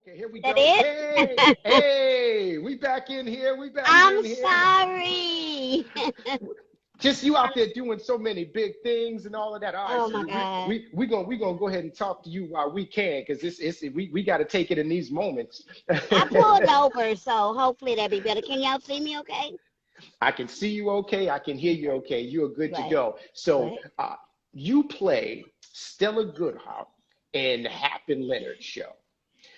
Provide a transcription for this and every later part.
Okay, here we That go. Hey, it? hey, we back in here. We back I'm in here. sorry. Just you out there doing so many big things and all of that. All right, Oh so my God. we gonna go ahead and talk to you while we can, because we got to take it in these moments. I pulled over, so hopefully that'll be better. Can y'all see me okay? I can see you okay. I can hear you okay. You are good to Right. go. So Right. you play Stella Goodhart in Hap and Leonard show.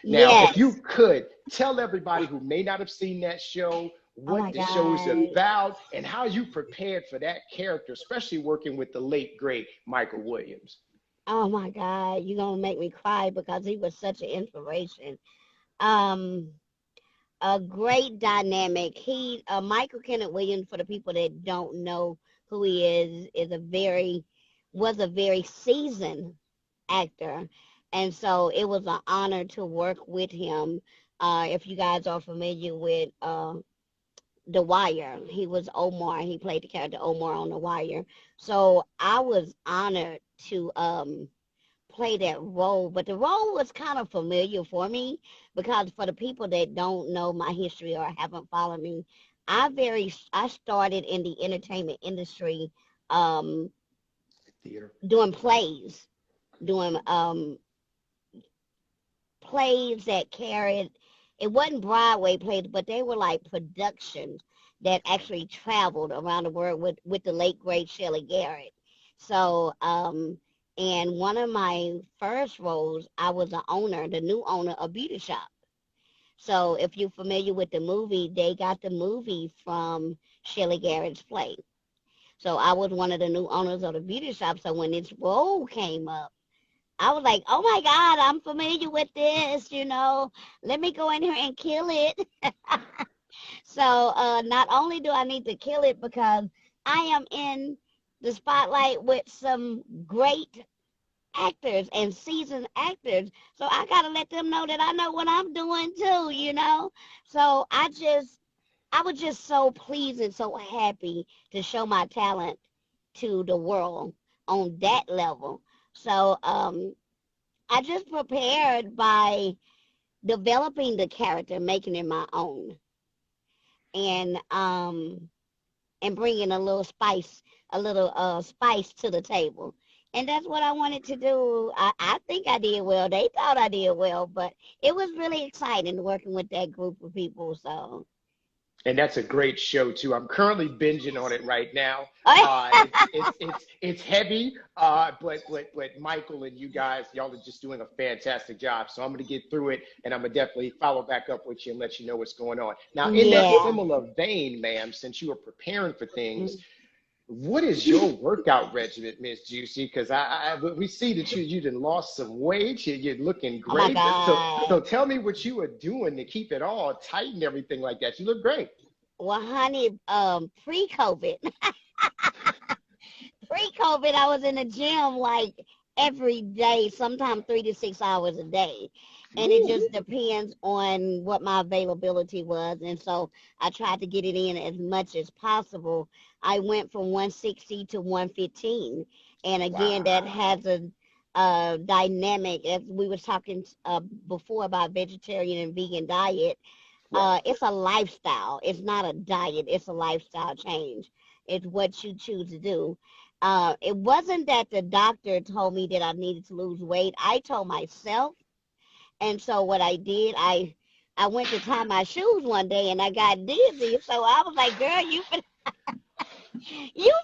Now, if you Yes. could tell everybody who may not have seen that show Oh what my the show is God. about and how you prepared for that character, especially working with the late, great Michael Williams. Oh my God. You're gonna make me cry because he was such an inspiration. Um, a great dynamic. Michael Kenneth Williams, for the people that don't know who he is a very was a very seasoned actor, and so it was an honor to work with him. If you guys are familiar with The Wire, he was Omar. He played the character Omar on The Wire. So I was honored to play that role, but the role was kind of familiar for me because for the people that don't know my history or haven't followed me, I started in the entertainment industry um, Theater. doing plays, doing plays that carried, it wasn't Broadway plays, but they were like productions that actually traveled around the world with the late great Shelley Garrett. So, and one of my first roles, I was the new owner of beauty shop. So if you're familiar with the movie, they got the movie from Shelley Garrett's play. So I was one of the new owners of the beauty shop. So when this role came up, I was like, oh my God, I'm familiar with this. Let me go in here and kill it. So not only do I need to kill it because I am in the spotlight with some great actors and seasoned actors. So I got to let them know that I know what I'm doing too. So I was just so pleased and so happy to show my talent to the world on that level. So I just prepared by developing the character, making it my own, and um, and bringing a little spice to the table. And that's what I wanted to do. I think I did well. They thought I did well, but it was really exciting working with that group of people. So, And that's a great show too. I'm currently binging on it right now. It's heavy, but Michael and you guys, y'all are just doing a fantastic job. So I'm gonna get through it, and I'm gonna definitely follow back up with you and let you know what's going on. Now, in that yeah. similar vein, ma'am, since you are preparing for things, what is your workout regimen, Miss Juicy? Because we see that you done lost some weight. You're looking Oh my great. So God. tell me what you are doing to keep it all tight and everything like that. You look great. Well, honey, pre-COVID, pre-COVID, I was in the gym like every day, sometimes 3 to 6 hours a day. And it Ooh, just depends on what my availability was. And so I tried to get it in as much as possible. I went from 160 to 115. And again, that wow. has a dynamic, as we was talking before about vegetarian and vegan diet. Right. It's a lifestyle. It's not a diet. It's a lifestyle change. It's what you choose to do. It wasn't that the doctor told me that I needed to lose weight. I told myself. And so what I did, I went to tie my shoes one day and I got dizzy. So I was like, girl, you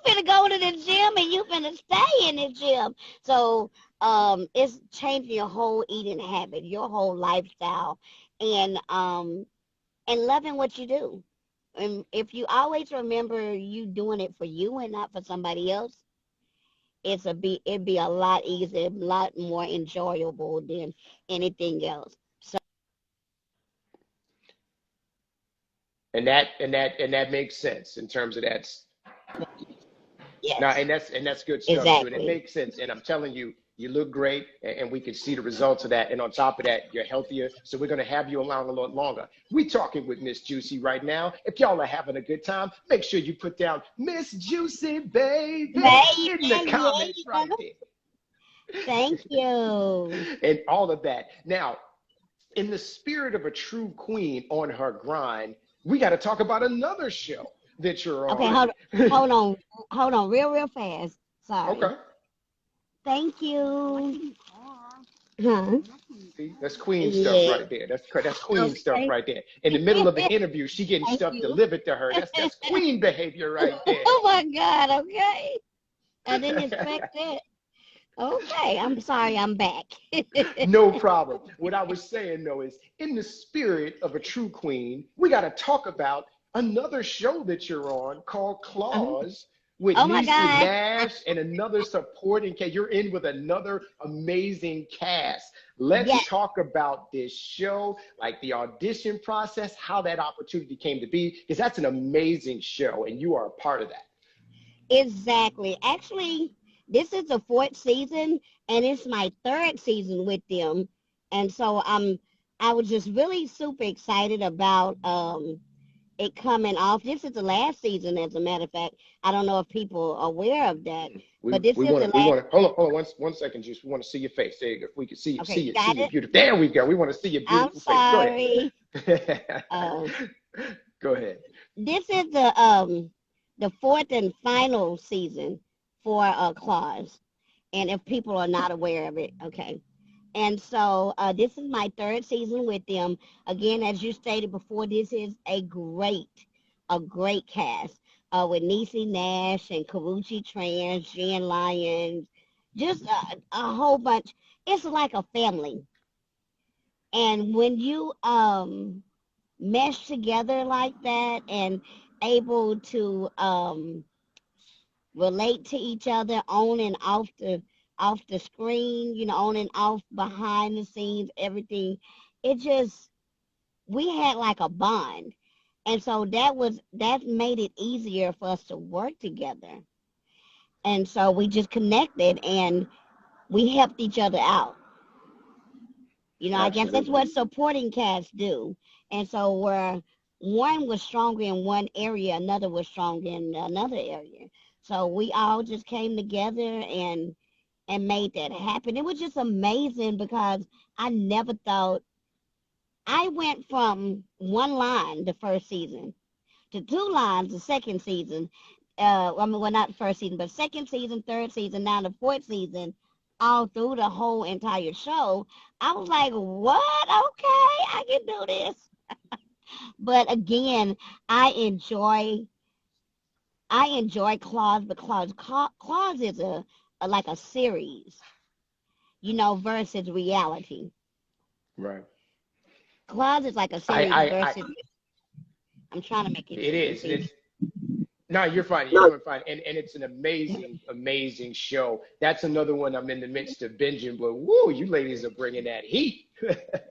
finna go to the gym and you finna stay in the gym. So it's changing your whole eating habit, your whole lifestyle, and loving what you do. And if you always remember you doing it for you and not for somebody else, it'd be a lot easier, a lot more enjoyable than anything else. So And that makes sense in terms of that. No, yes, and that's good stuff too, and it exactly. makes sense. And I'm telling you, you look great, and we can see the results of that. And on top of that, you're healthier. So we're gonna have you around a lot longer. We talking with Miss Juicy right now. If y'all are having a good time, make sure you put down Miss Juicy, baby, Baby, in the comments right yeah. there, Thank you. and all of that. Now, in the spirit of a true queen on her grind, we got to talk about another show that you're Okay, on. hold on, real fast. Sorry. Okay. Thank you. Huh? See, that's queen stuff Yeah. right there. That's queen stuff Okay. right there. In the middle of an interview, she getting Thank stuff you. delivered to her. That's queen behavior right there. Oh my God. Okay. I didn't expect that. Okay. I'm sorry. I'm back. No problem. What I was saying though is, in the spirit of a true queen, we got to talk about another show that you're on called Claws with Oh my Niecy God. Nash and another supporting cast. You're in with another amazing cast. Let's Yes. talk about this show, like the audition process, how that opportunity came to be, because that's an amazing show and you are a part of that. Exactly. Actually, this is the 4th season, and it's my 3rd season with them. And so I was just really super excited about it coming off. This is the last season, as a matter of fact. I don't know if people are aware of that, but this is the last. We want to hold on one second, Juice. We want to see your face. There you go. If we can see Okay, see you, got see your it. beautiful. There we go. We want to see your I'm beautiful sorry. face. Go ahead. Go ahead. This is the 4th and final season for Claws, and if people are not aware of it, okay. And so this is my 3rd season with them. Again, as you stated before, this is a great cast with Niecy Nash and Karuchi Trans, Jen Lyons, just a whole bunch. It's like a family. And when you mesh together like that and able to relate to each other on and off the screen, you know, on and off behind the scenes, everything. It just, we had like a bond. And so that made it easier for us to work together. And so we just connected and we helped each other out. You know, I guess that's what supporting casts do. And so where one was stronger in one area, another was strong in another area. So we all just came together and made that happen. It was just amazing because I never thought. I went from one line the first season to 2 lines the second season. I mean, well, not the first season, but second season, 3rd season, now the 4th season, all through the whole entire show. I was like, what? Okay, I can do this. But again, I enjoy Claws because Claws is a like a series, you know, versus reality. Right. Claws is like a series versus. I'm trying to make it. It is. It's, no, you're fine. You're doing fine. And it's an amazing show. That's another one I'm in the midst of binging. But woo, you ladies are bringing that heat.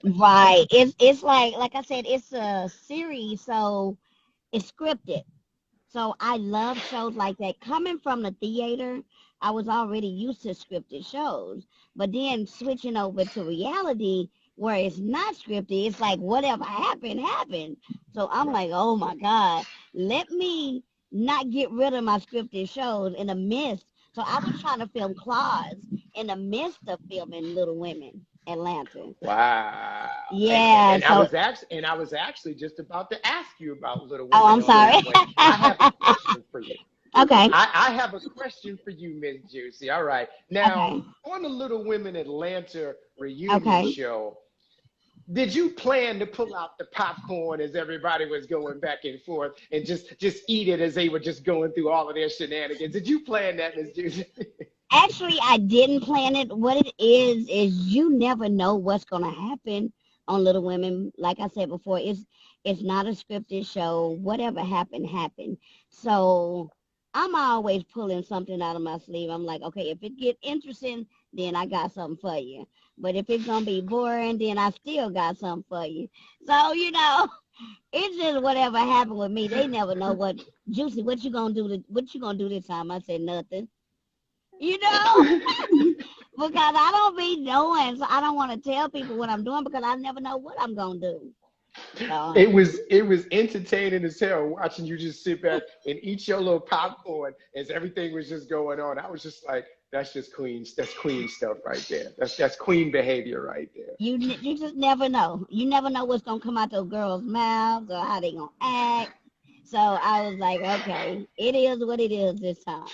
Right. It's like I said, it's a series, so it's scripted. So I love shows like that. Coming from the theater, I was already used to scripted shows. But then switching over to reality where it's not scripted, it's like whatever happened, happened. So I'm like, oh my God, let me not get rid of my scripted shows in the midst. So I was trying to film Claws in the midst of filming Little Women Atlanta. Wow. Yeah. And I was actually just about to ask you about Little Women. Oh, I'm sorry. I have a question for you. Okay. I have a question for you, Ms. Juicy. All right. Now, on the Little Women Atlanta reunion show, did you plan to pull out the popcorn as everybody was going back and forth and just eat it as they were just going through all of their shenanigans? Did you plan that, Ms. Juicy? Actually, I didn't plan it. What it is you never know what's going to happen on Little Women. Like I said before, it's not a scripted show. Whatever happened, happened. So I'm always pulling something out of my sleeve. I'm like, okay, if it get interesting, then I got something for you. But if it's going to be boring, then I still got something for you. So, you know, it's just whatever happened with me. They never know what, Juicy, what you going to do this time? I said, nothing. You know, because I don't be doing, so I don't want to tell people what I'm doing because I never know what I'm going to do. So, it was entertaining as hell watching you just sit back and eat your little popcorn as everything was just going on. I was just like, That's just queen. That's queen stuff right there. That's queen behavior right there. You just never know. You never know what's gonna come out those girls' mouths or how they gonna act. So I was like, okay, it is what it is this time.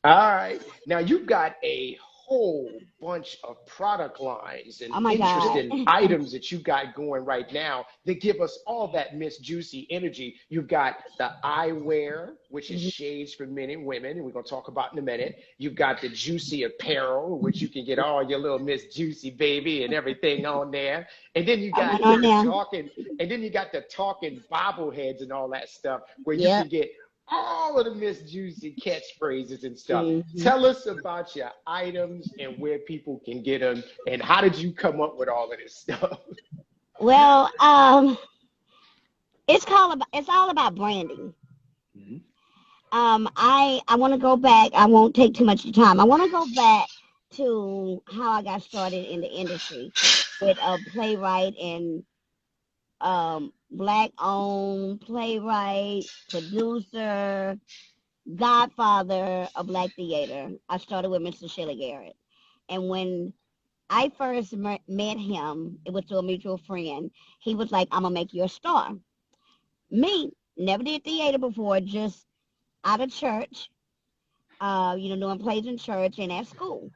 All right. Now you've got a whole bunch of product lines and Oh my God. interesting items that you got going right now that give us all that Miss Juicy energy. You've got the eyewear, which is shades for men and women, and we're gonna talk about in a minute. You've got the juicy apparel, which you can get all your little Miss Juicy baby and everything on there. And then you got the talking, and then you got the talking bobbleheads and all that stuff where you can get all of the Miss Juicy catchphrases and stuff. Tell us about your items and where people can get them, and how did you come up with all of this stuff? Well, it's all about branding. I want to go back. I won't take too much of your time. I want to go back to how I got started in the industry with a playwright and Black-owned playwright, producer, godfather of Black theater. I started with Mr. Shelley Garrett. And when I first met him, it was through a mutual friend. He was like, I'm going to make you a star. Me, never did theater before, just out of church, doing plays in church and at school.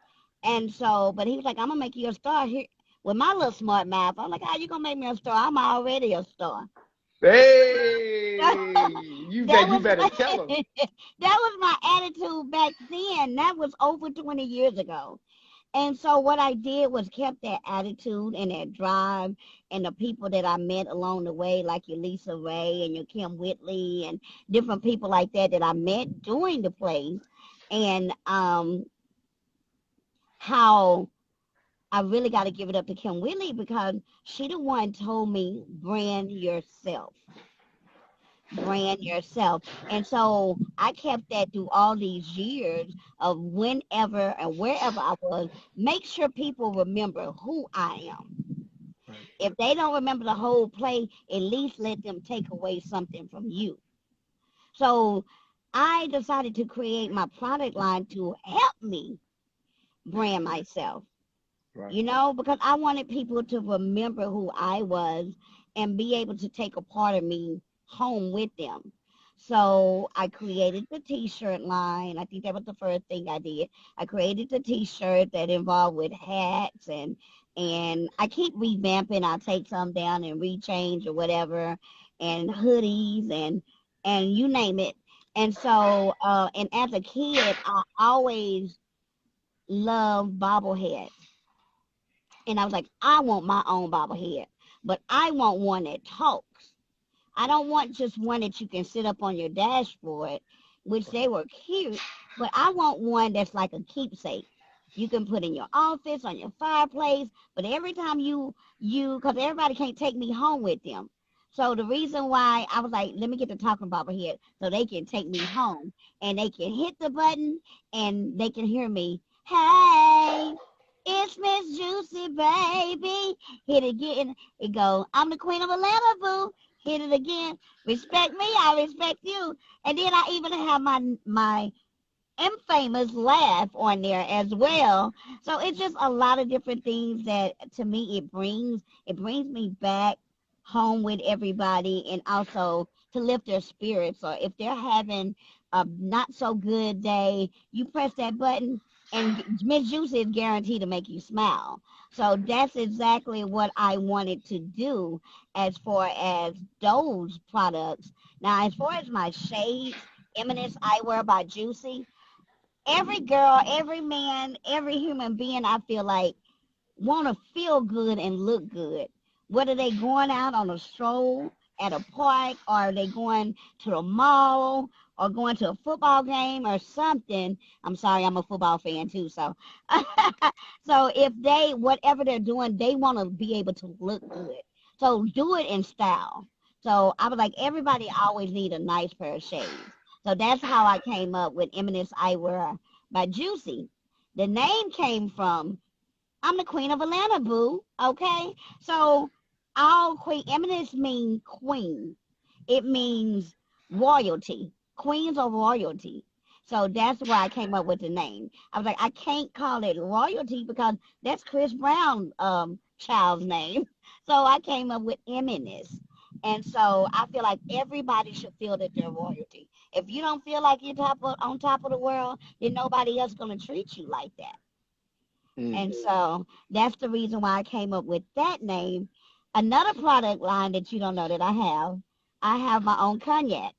And so, but he was like, I'm going to make you a star here. With my little smart mouth, I'm like, how you gonna make me a star? I'm already a star. Hey, you better tell him. That was my attitude back then. That was over 20 years ago. And so what I did was kept that attitude and that drive, and the people that I met along the way, like your Lisa Ray and your Kim Whitley and different people like that I met during the plays, and how I really got to give it up to Kim Whitley, because she the one told me, brand yourself. Brand yourself. And so I kept that through all these years of whenever and wherever I was. Make sure people remember who I am. Right. If they don't remember the whole play, at least let them take away something from you. So I decided to create my product line to help me brand myself. Right. Because I wanted people to remember who I was and be able to take a part of me home with them. So I created the t-shirt line. I think that was the first thing I did. I created the t-shirt that involved with hats, and I keep revamping. I'll take some down and rechange or whatever, and hoodies and you name it. And so, and as a kid, I always loved bobbleheads. And I was like, I want my own bobblehead, but I want one that talks. I don't want just one that you can sit up on your dashboard, which they were cute, but I want one that's like a keepsake. You can put in your office, on your fireplace, but every time because everybody can't take me home with them. So the reason why I was like, let me get the talking bobblehead so they can take me home, and they can hit the button and they can hear me, hey, it's Miss Juicy, baby. Hit it again. It go, I'm the queen of Atlanta, boo. Hit it again. Respect me, I respect you. And then I even have my infamous laugh on there as well. So it's just a lot of different things that, to me, it brings me back home with everybody, and also to lift their spirits. Or if they're having a not so good day, you press that button, and Miss Juicy is guaranteed to make you smile. So that's exactly what I wanted to do as far as those products. Now, as far as my shades, Eminence Eyewear by Juicy, every girl, every man, every human being, I feel like, want to feel good and look good. Whether they going out on a stroll at a park, or are they going to the mall, or going to a football game or something. I'm sorry, I'm a football fan too. So, so if they, whatever they're doing, they want to be able to look good. So do it in style. So I was like, everybody always need a nice pair of shades. So that's how I came up with Eminence Eyewear by Juicy. The name came from, I'm the queen of Atlanta, boo. Okay. So all queen, Eminence means queen. It means royalty. Queens are royalty. So that's why I came up with the name. I was like, I can't call it royalty because that's Chris Brown child's name. So I came up with eminence. And so I feel like everybody should feel that they're royalty. If you don't feel like you're on top of the world, then nobody else gonna treat you like that. And so that's the reason why I came up with that name. Another product line that you don't know that I have my own cognac.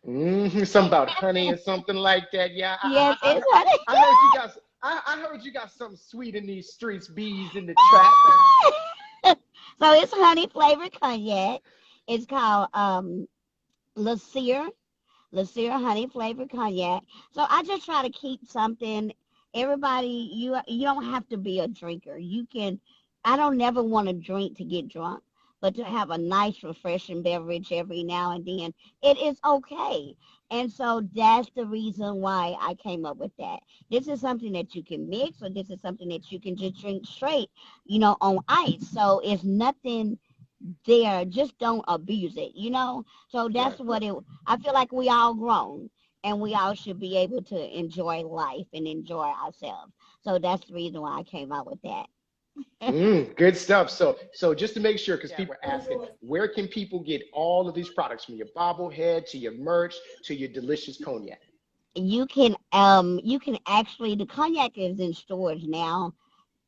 Something about honey or something like that. Yeah, Yes, it's honey. I heard you guys. I heard you got something sweet in these streets, bees in the trap. So it's honey flavored cognac. It's called LaCire honey flavored cognac. So I just try to keep something. Everybody, you don't have to be a drinker. You can. I don't never want to drink to get drunk, but to have a nice refreshing beverage every now and then, it is okay. And so that's the reason why I came up with that. This is something that you can mix, or this is something that you can just drink straight, on ice. So it's nothing there. Just don't abuse it, So that's what I feel like we all grown and we all should be able to enjoy life and enjoy ourselves. So that's the reason why I came out with that. Good stuff. So just to make sure, because people are asking, where can people get all of these products, from your bobblehead to your merch to your delicious cognac? You can actually, the cognac is in stores now.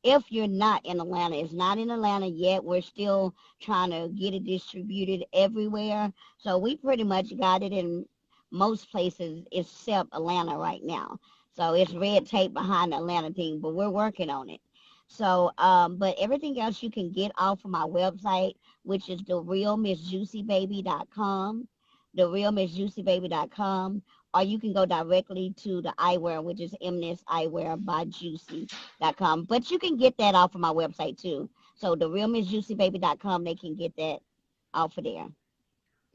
If you're not in Atlanta, it's not in Atlanta yet. We're still trying to get it distributed everywhere. So we pretty much got it in most places except Atlanta right now. So it's red tape behind the Atlanta thing, but we're working on it. So, but everything else you can get off of my website, which is therealmissjuicybaby.com, therealmissjuicybaby.com, or you can go directly to the eyewear, which is Eminence Eyewear by Juicy.com. But you can get that off of my website too. So therealmissjuicybaby.com, they can get that off of there.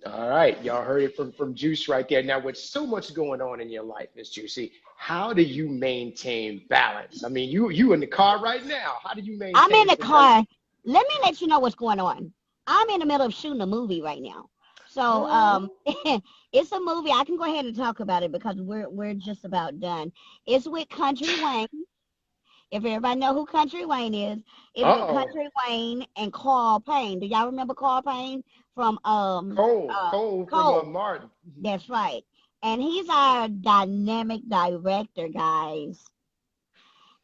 All right, y'all heard it from Juice right there. Now, with so much going on in your life, Miss Juicy, how do you maintain balance? I mean, you in the car right now. How do you maintain? I'm in the car. Let me let you know what's going on. I'm in the middle of shooting a movie right now. So it's a movie. I can go ahead and talk about it because we're just about done. It's with Country Wayne. If everybody know who Country Wayne is, it's with Country Wayne and Carl Payne. Do y'all remember Carl Payne from Cole from Martin? That's right. And he's our dynamic director, guys.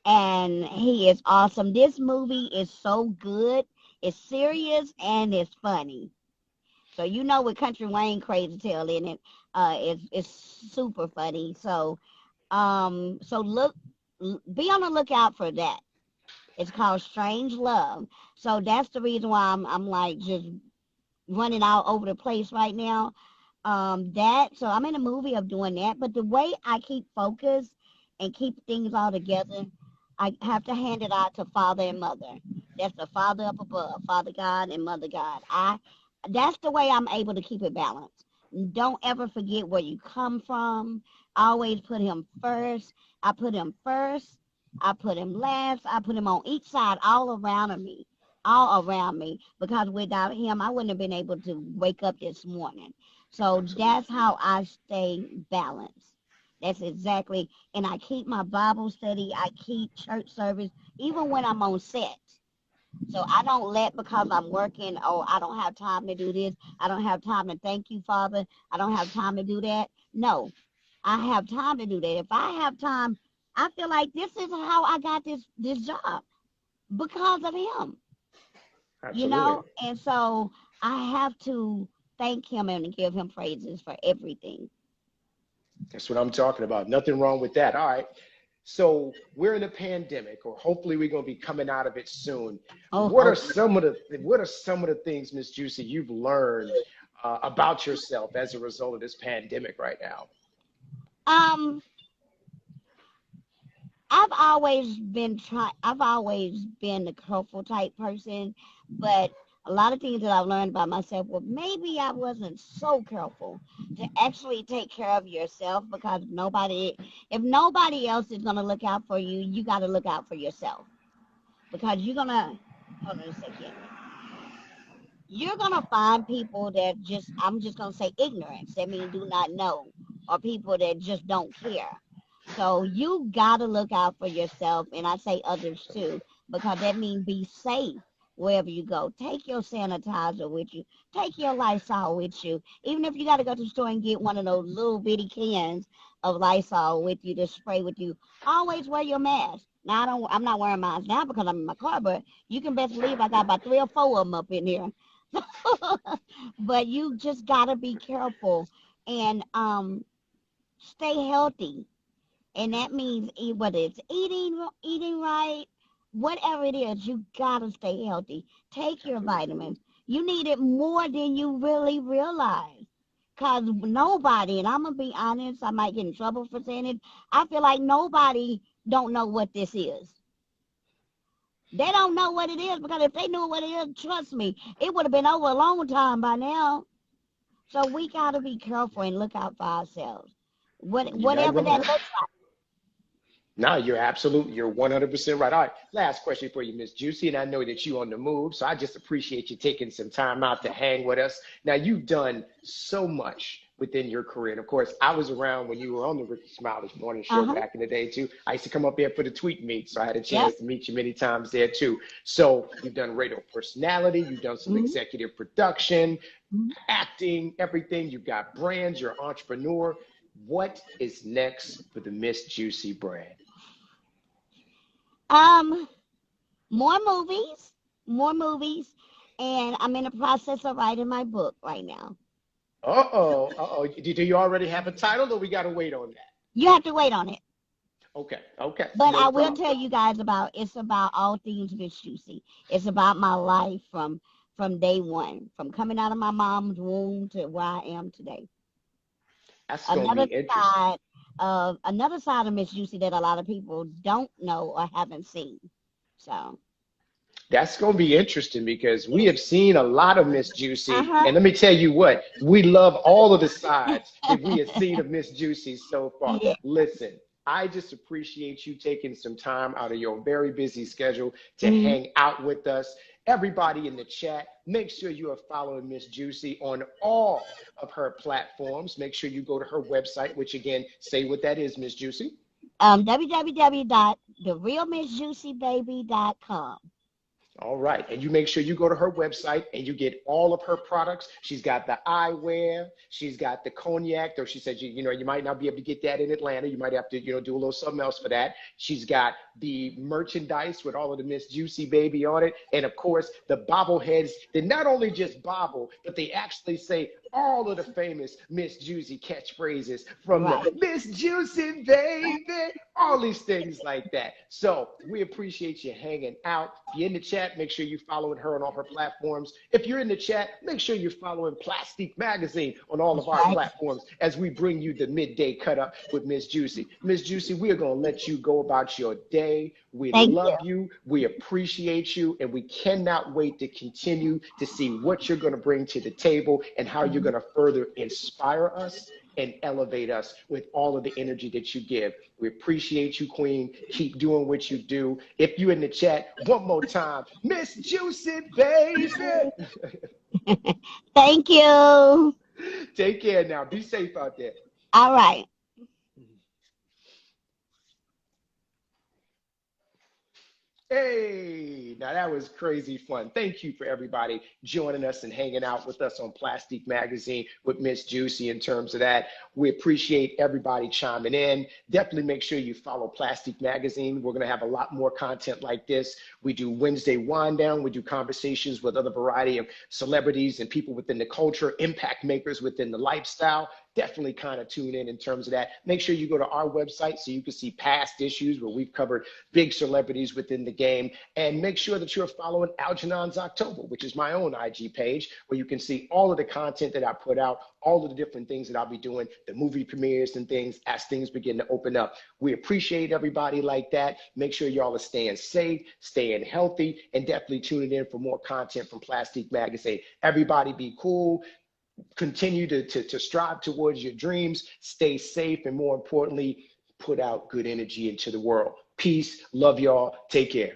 And he is awesome. This movie is so good. It's serious and it's funny. So with Country Wayne crazy tale in it, it's super funny. So be on the lookout for that. It's called Strange Love. So that's the reason why I'm like just running all over the place right now. So I'm in a movie of doing that. But the way I keep focus and keep things all together, I have to hand it out to Father and Mother. That's the Father up above, Father God and Mother God. That's the way I'm able to keep it balanced. Don't ever forget where you come from. Always put him first. I put him first. I put him last. I put him on each side, all around me. Because without him, I wouldn't have been able to wake up this morning. So that's how I stay balanced. That's exactly. And I keep my Bible study. I keep church service, even when I'm on set. So I don't let, because I'm working, I don't have time to do this. I don't have time to thank you, Father. I don't have time to do that. No, I have time to do that. If I have time, I feel like this is how I got this job, because of him. Absolutely. And so I have to thank him and give him praises for everything. That's what I'm talking about. Nothing wrong with that. All right. So we're in a pandemic, or hopefully we're going to be coming out of it soon. What are some of the things, Miss Juicy, you've learned about yourself as a result of this pandemic right now? I've always been the careful type person, but a lot of things that I've learned about myself, well, maybe I wasn't so careful to actually take care of yourself, because if nobody else is going to look out for you, you got to look out for yourself, because hold on a second. You're going to find people that I'm just going to say ignorance. That means do not know, or people that just don't care. So you gotta look out for yourself, and I say others too, because that means be safe wherever you go. Take your sanitizer with you. Take your Lysol with you. Even if you got to go to the store and get one of those little bitty cans of Lysol with you to spray with you, always wear your mask. Now I'm not wearing mine now because I'm in my car, but you can best believe I got about 3 or 4 of them up in here. But you just gotta be careful and stay healthy. And that means whether it's eating right, whatever it is, you gotta stay healthy. Take your vitamins. You need it more than you really realize. Cause nobody, and I'm gonna be honest, I might get in trouble for saying it. I feel like nobody don't know what this is. They don't know what it is, because if they knew what it is, trust me, it would have been over a long time by now. So we gotta be careful and look out for ourselves. You're not Whatever that wrong. looks like. No, you're 100% right. All right, last question for you, Miss Juicy, and I know that you're on the move, so I just appreciate you taking some time out to hang with us. Now, you've done so much within your career, and of course, I was around when you were on the Ricky Smiley's morning show Uh-huh. back in the day too. I used to come up there for the tweet meet, so I had a Yep. chance to meet you many times there too. So you've done radio personality, you've done some Mm-hmm. executive production, Mm-hmm. acting, everything. You've got brands, you're an entrepreneur. What is next for the Miss Juicy brand? Um, more movies, and I'm in the process of writing my book right now. Uh-oh, uh-oh. Do you already have a title, or we got to wait on that? You have to wait on it, Okay, okay, but no I will problem. tell you guys it's about all things Miss Juicy. It's about my life from day one, from coming out of my mom's womb to where I am today. That's going to be Another interesting. side another side of Miss Juicy that a lot of people don't know or haven't seen. So That's going to be interesting because we have seen a lot of Miss Juicy. uh-huh. And let me tell you what, we love all of the sides that we have seen of Miss Juicy so far. Yeah. Listen, I just appreciate you taking some time out of your very busy schedule to Mhm. hang out with us. Everybody in the chat, make sure you are following Miss Juicy on all of her platforms. Make sure you go to her website, which again, say what that is, Miss Juicy. www.therealmissjuicybaby.com. All right. And you make sure you go to her website and you get all of her products. She's got the eyewear. She's got the cognac, though she said, you might not be able to get that in Atlanta. You might have to, do a little something else for that. She's got the merchandise with all of the Miss Juicy Baby on it. And of course, the bobbleheads that not only just bobble, but they actually say all of the famous Miss Juicy catchphrases from Right. the Miss Juicy Baby, all these things like that. So we appreciate you hanging out. If you're in the chat, make sure you're following her on all her platforms. If you're in the chat, make sure you're following Plastiq Magazine on all of That's our right. platforms as we bring you the midday cut up with Miss Juicy. Miss Juicy, we are going to let you go about your day. We Thank you. love you. We appreciate you. And we cannot wait to continue to see what you're going to bring to the table and how you're going to further inspire us and elevate us with all of the energy that you give. We appreciate you, Queen. Keep doing what you do. If you're in the chat, one more time, Miss Juicy, baby. Thank you. Take care now. Be safe out there. All right. Hey, now that was crazy fun. Thank you for everybody joining us and hanging out with us on Plastiq Magazine with Miss Juicy in terms of that. We appreciate everybody chiming in. Definitely make sure you follow Plastiq Magazine. We're going to have a lot more content like this. We do Wednesday wind down. We do conversations with other variety of celebrities and people within the culture, impact makers within the lifestyle. Definitely kind of tune in terms of that. Make sure you go to our website so you can see past issues where we've covered big celebrities within the game. And make sure that you're following Algernon's October, which is my own IG page, where you can see all of the content that I put out, all of the different things that I'll be doing, the movie premieres and things as things begin to open up. We appreciate everybody like that. Make sure y'all are staying safe, staying healthy, and definitely tuning in for more content from Plastiq Magazine. Everybody be cool. Continue to strive towards your dreams, stay safe, and more importantly, put out good energy into the world. Peace, love y'all, take care.